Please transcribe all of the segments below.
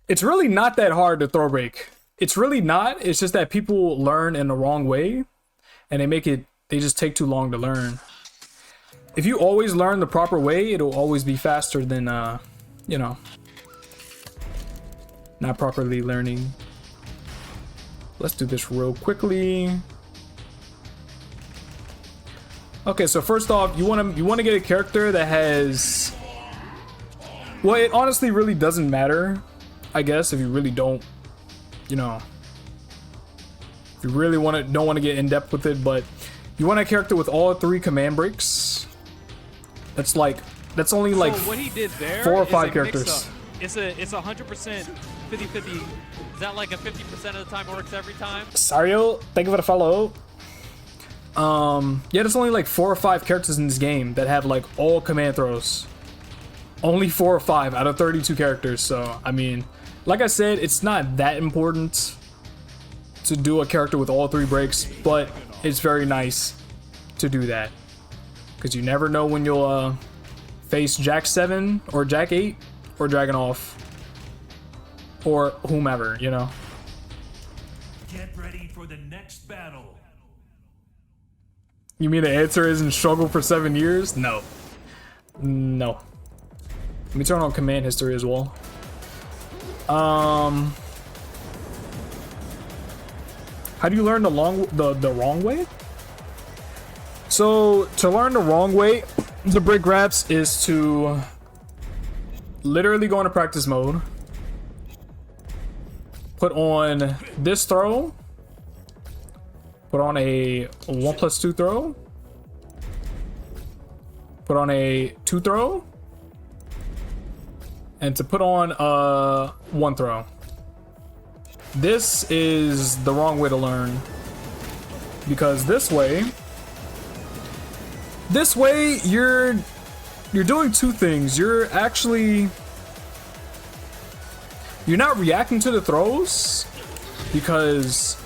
It's really not that hard to throw break. It's really not. It's just that people learn in the wrong way, and they just take too long to learn. If you always learn the proper way, it'll always be faster than, you know, not properly learning. Let's do this real quickly. Okay, so first off, you want to get a character that has, well, it honestly really doesn't matter, I guess, if you really don't, you know, if you really don't want to get in depth with it, but you want a character with all 3 command breaks. That's only like so what he did there 4 or 5 characters. It's 100% 50-50. Is that like a 50% of the time works every time? Sario, thank you for the follow. Yeah, there's only like 4 or 5 characters in this game that have like all command throws. Only 4 or 5 out of 32 characters. So, I mean, like I said, it's not that important to do a character with all 3 breaks, but it's very nice to do that. Because you never know when you'll face Jack 7 or Jack 8 or Dragunov or whomever, you know. Get ready for the next battle. You mean the answer isn't struggle for 7 years? No. No. Let me turn on command history as well. How do you learn the wrong way? So to learn the wrong way, the break grabs is to literally go into practice mode. Put on this throw. Put on a 1+2 throw. Put on a 2 throw. And to put on a 1 throw. This is the wrong way to learn. Because this way you're doing 2 things. You're not reacting to the throws, because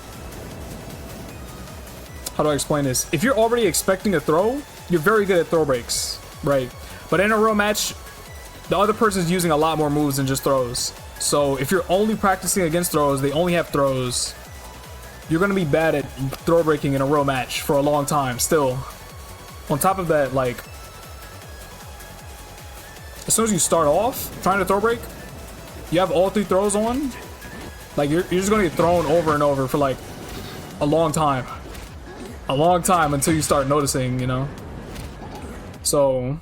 how do I explain this? If you're already expecting a throw, you're very good at throw breaks, right? But in a real match, the other person's using a lot more moves than just throws. So if you're only practicing against throws, they only have throws, you're gonna be bad at throw breaking in a real match for a long time still. On top of that, like, as soon as you start off trying to throw break, you have all 3 throws on, like, you're just gonna get thrown over and over for like a long time. A long time until you start noticing, you know? So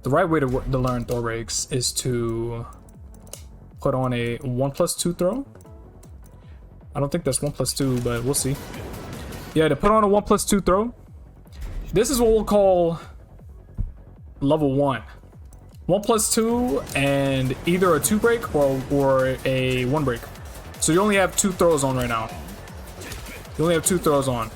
the right way to learn throw breaks is to put on a 1+2 throw. I don't think that's 1+2, but we'll see. Yeah, to put on a 1+2 throw. This is what we'll call level 1. 1+2 and either a 2 break or a 1 break. So you only have 2 throws on right now. You only have 2 throws on.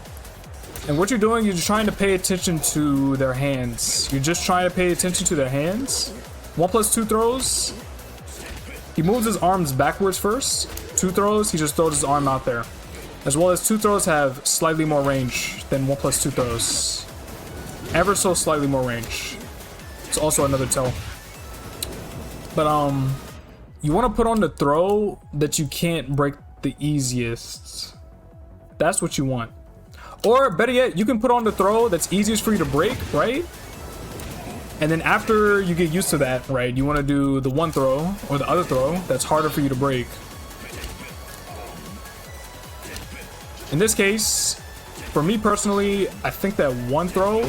And what you're doing, you're just trying to pay attention to their hands. You're just trying to pay attention to their hands. 1+2 throws. He moves his arms backwards first. 2 throws, he just throws his arm out there. As well as 2 throws have slightly more range than 1+2 throws. Ever so slightly more range. It's also another tell. But you want to put on the throw that you can't break the easiest. That's what you want. Or better yet, you can put on the throw that's easiest for you to break, right? And then after you get used to that, right, you want to do the 1 throw or the other throw that's harder for you to break. In this case, for me personally, I think that 1 throw,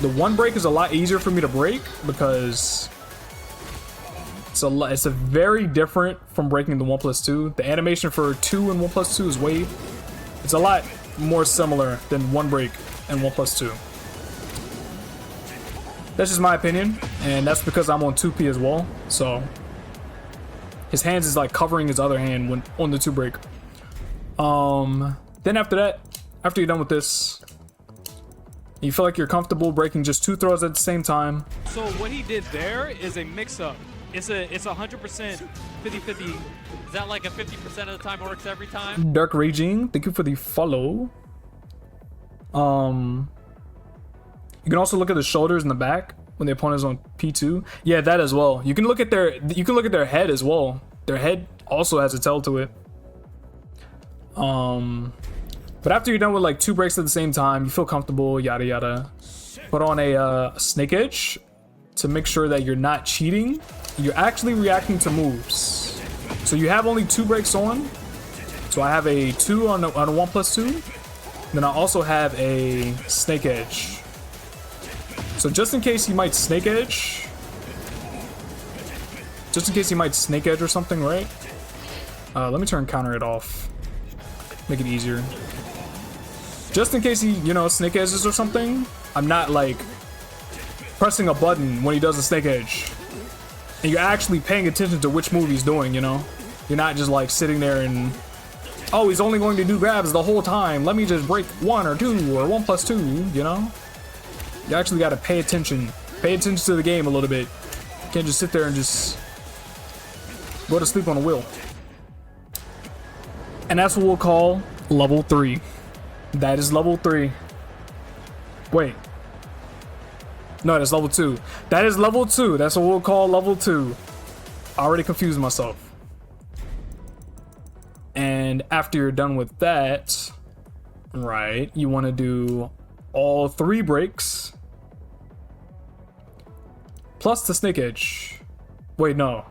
the 1 break is a lot easier for me to break because it's a very different from breaking the 1+2. The animation for 2 and 1+2 is it's a lot more similar than 1 break and 1+2. That's just my opinion, and that's because I'm on 2P as well. So his hands is like covering his other hand when on the 2 break. Then after that, after you're done with this, you feel like you're comfortable breaking just 2 throws at the same time. So what he did there is a mix-up. It's 100% 50-50. Is that like a 50% of the time works every time? Dark Raging, thank you for the follow. You can also look at the shoulders and the back. when the opponent is on P2. Yeah, that as well. You can look at their head as well. Their head also has a tail to it. But after you're done with like 2 breaks at the same time, you feel comfortable, yada yada. Put on a snake edge to make sure that you're not cheating. You're actually reacting to moves. So you have only 2 breaks on. So I have a 2 on a 1+2. Then I also have a snake edge. So just in case you might snake edge. Just in case you might snake edge or something, right? Let me turn counter it off. Make it easier. Just in case he, you know, snake edges or something, I'm not like pressing a button when he does a snake edge. And you're actually paying attention to which move he's doing, you know? You're not just like sitting there and, oh, he's only going to do grabs the whole time. Let me just break 1 or 2 or 1+2, you know? You actually got to pay attention. Pay attention to the game a little bit. You can't just sit there and just go to sleep on a wheel. And that's what we'll call level 3. That is level 3. Wait. No, that's level 2. That is level 2. That's what we'll call level 2. I already confused myself. And after you're done with that, right, you want to do all 3 breaks plus the snake edge. Wait, no.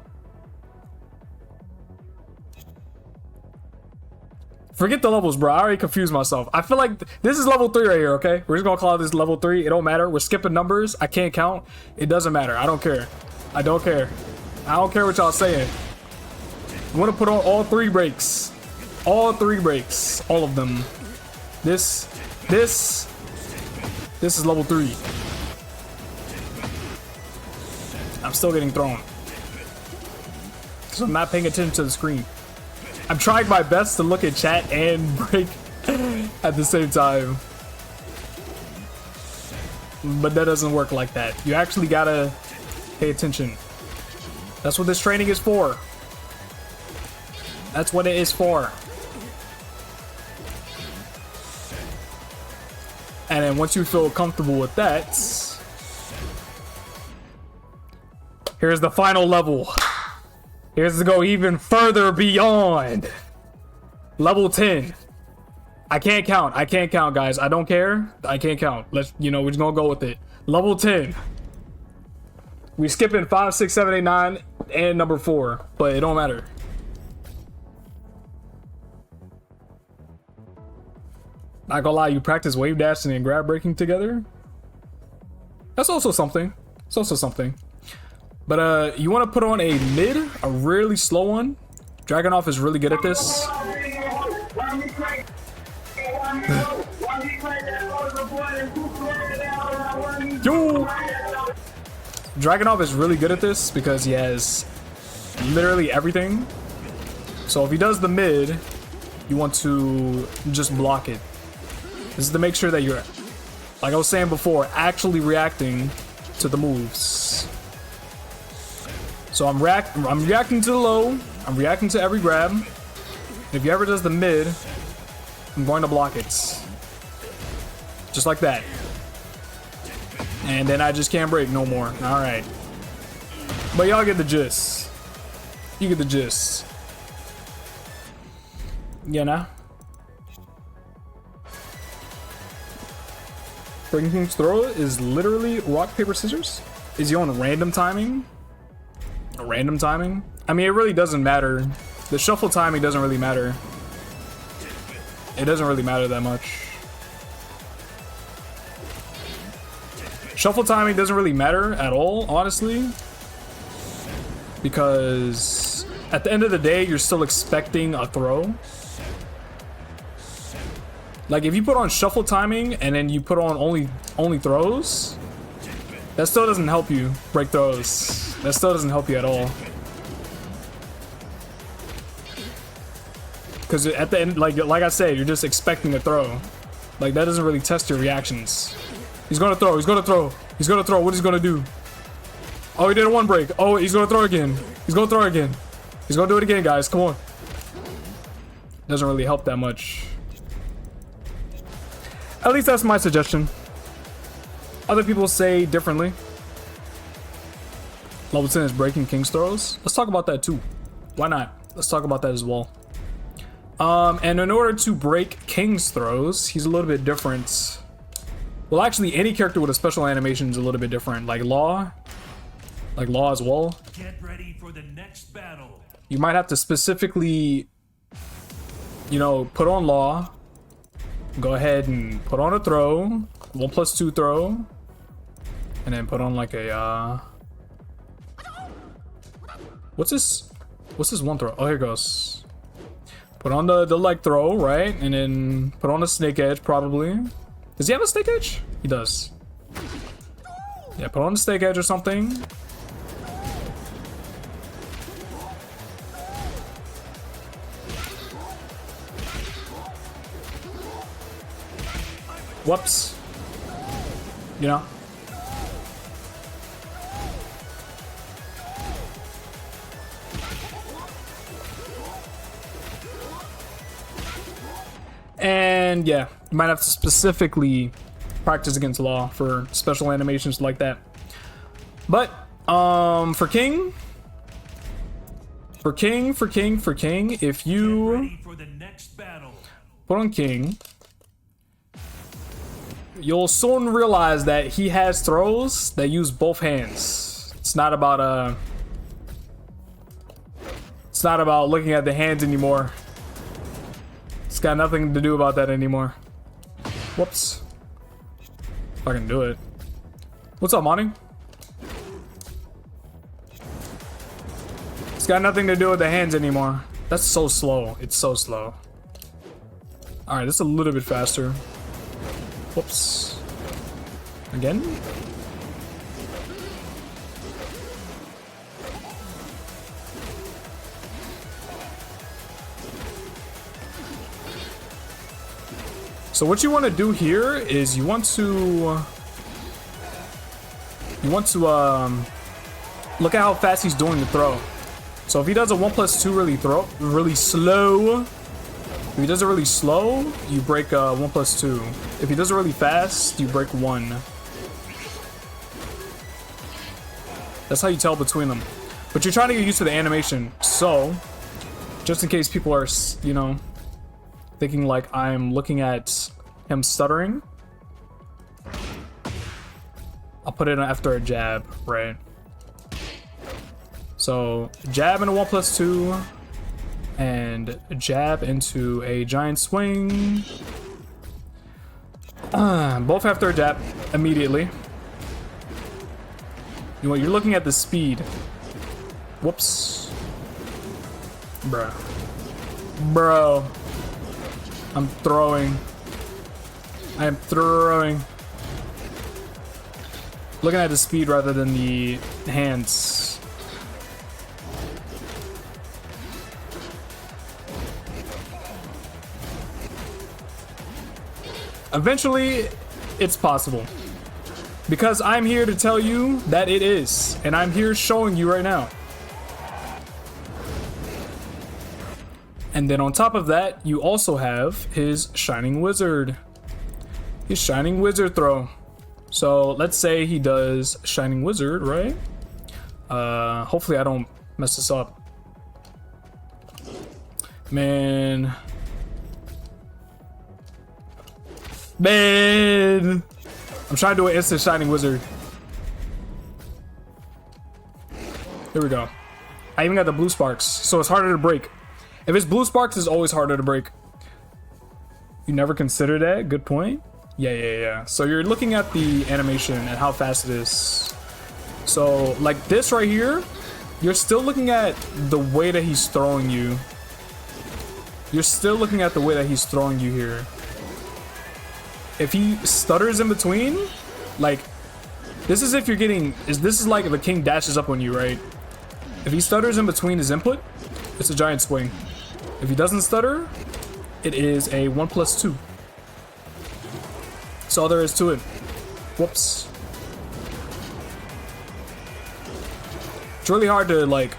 Forget the levels, bro. I already confused myself. I feel like this is level 3 right here, okay? We're just gonna call this level 3. It don't matter. We're skipping numbers. I can't count. It doesn't matter. I don't care. I don't care. I don't care what y'all saying. I'm gonna put on all 3 breaks. All 3 breaks. All of them. This is level 3. I'm still getting thrown. So I'm not paying attention to the screen. I'm trying my best to look at chat and break at the same time. But that doesn't work like that. You actually gotta pay attention. That's what this training is for. That's what it is for. And then once you feel comfortable with that, here's the final level. Here's to go even further beyond. Level 10. I can't count. I can't count, guys. I don't care. I can't count. Let's, you know, we're just gonna go with it. Level 10. We skipping 5, 6, 7, 8, 9, and number 4, but it don't matter. Not gonna lie, you practice wave dashing and grab breaking together. That's also something. It's also something. But you want to put on a mid, a really slow one. Dragunov is really good at this. Yo! Dragunov is really good at this because he has literally everything. So if he does the mid, you want to just block it. This is to make sure that you're, like I was saying before, actually reacting to the moves. So I'm reacting to the low, I'm reacting to every grab. If he ever does the mid, I'm going to block it. Just like that. And then I just can't break no more. Alright. But y'all get the gist. You get the gist. You know? Breaking King's throw is literally rock, paper, scissors. Is he on random timing? Random timing? I mean, it really doesn't matter. The shuffle timing doesn't really matter. It doesn't really matter that much. Shuffle timing doesn't really matter at all, honestly. Because at the end of the day, you're still expecting a throw. Like if you put on shuffle timing and then you put on only throws, that still doesn't help you break throws. That still doesn't help you at all. Because at the end, like I said, you're just expecting a throw. Like that doesn't really test your reactions. He's gonna throw, he's gonna throw, he's gonna throw. What is he gonna do? Oh, he did a 1 break. Oh, he's gonna throw again. He's gonna throw again. He's gonna do it again, guys. Come on. Doesn't really help that much. At least that's my suggestion. Other people say differently. Level 10 is breaking King's throws. Let's talk about that too. Why not? Let's talk about that as well. And in order to break King's throws, he's a little bit different. Well, actually, any character with a special animation is a little bit different. Like Law as well. Get ready for the next battle. You might have to specifically, you know, put on Law. Go ahead and put on a throw. 1+2 throw. And then put on like a, What's this one throw? Oh, here it goes. Put on the leg throw, right? And then put on a snake edge, probably. Does he have a snake edge? He does. Yeah, put on a snake edge or something. Whoops. You know? And yeah, you might have to specifically practice against Law for special animations like that. But for King, if you Ready for the next battle. put on King, you'll soon realize that he has throws that use both hands. It's not about looking at the hands anymore. It's got nothing to do about that anymore. Whoops. If I can do it. What's up, Monty? It's got nothing to do with the hands anymore. That's so slow. It's so slow. Alright, this is a little bit faster. Whoops. Again? So what you want to do here is you want to look at how fast he's doing the throw. So if he does a 1+2 really slow, if he does it really slow, you break 1+2. If he does it really fast, you break 1. That's how you tell between them. But you're trying to get used to the animation. So just in case people are, you know, thinking like I'm looking at him stuttering, I'll put it after a jab, right? So jab into 1+2 and jab into a giant swing. Both after a jab immediately. You know, you're looking at the speed. Whoops. Bro. I'm throwing. I am throwing. Looking at the speed rather than the hands. Eventually, it's possible. Because I'm here to tell you that it is. And I'm here showing you right now. And then on top of that, you also have his Shining Wizard. His Shining Wizard throw. So let's say he does Shining Wizard, right? Hopefully I don't mess this up. Man. I'm trying to do an instant Shining Wizard. Here we go. I even got the blue sparks, so it's harder to break. If it's blue sparks, it's always harder to break. You never consider that? Good point. Yeah. So you're looking at the animation and how fast it is. So like this right here, you're still looking at the way that he's throwing you. You're still looking at the way that he's throwing you here. If he stutters in between, like this is if you're getting, this is like if a king dashes up on you, right? If he stutters in between his input, it's a giant swing. If he doesn't stutter, it is a 1+2. That's all there is to it. Whoops. It's really hard to like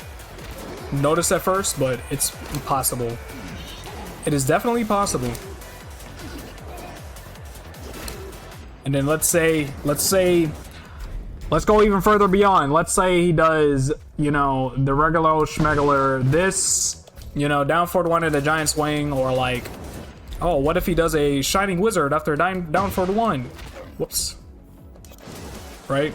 notice at first, but it's possible. It is definitely possible. And then let's say Let's go even further beyond. Let's say he does, you know, the regular old schmegular, this, you know, down forward one at a giant swing, or like, oh, what if he does a shining wizard after down forward one? Whoops. Right?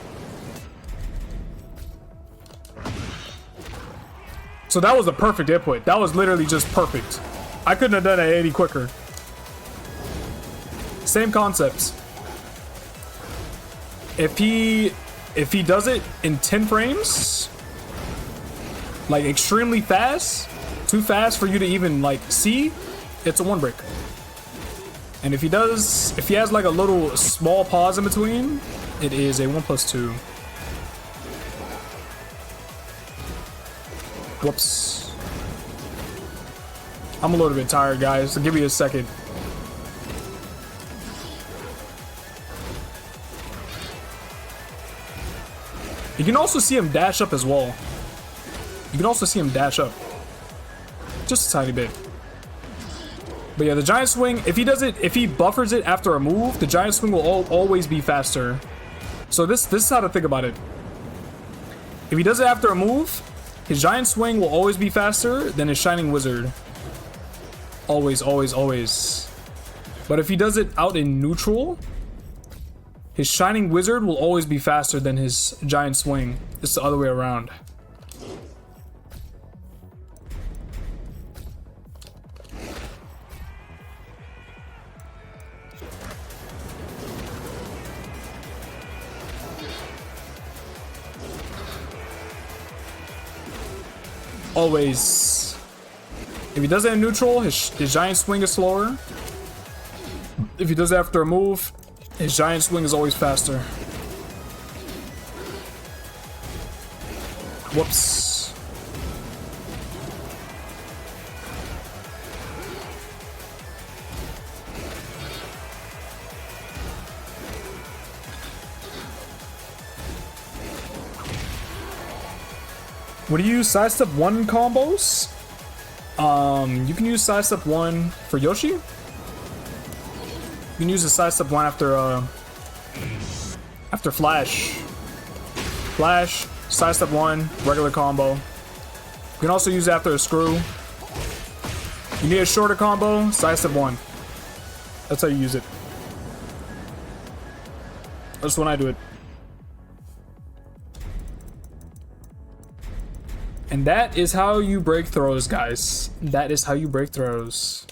So that was the perfect input. That was literally just perfect. I couldn't have done it any quicker. Same concepts. If he does it in 10 frames, like extremely fast, too fast for you to even like see, it's a one break. And if he has like a little small pause in between, it is a 1+2. Whoops. I'm a little bit tired, guys, so give me a second. You can also see him dash up as well. You can also see him dash up. Just a tiny bit. But yeah, the giant swing, if he buffers it after a move, the giant swing will always be faster. So this is how to think about it. If he does it after a move, his giant swing will always be faster than his shining wizard. Always, always, always. But if he does it out in neutral, his shining wizard will always be faster than his giant swing. It's the other way around. Always. If he does it in neutral, his giant swing is slower. If he does it after a move, his giant swing is always faster. Whoops. What do you use sidestep 1 combos? You can use sidestep 1 for Yoshi. You can use the sidestep 1 after Flash. Flash, sidestep 1, regular combo. You can also use it after a screw. You need a shorter combo, sidestep 1. That's how you use it. That's when I do it. And that is how you break throws, guys. That is how you break throws.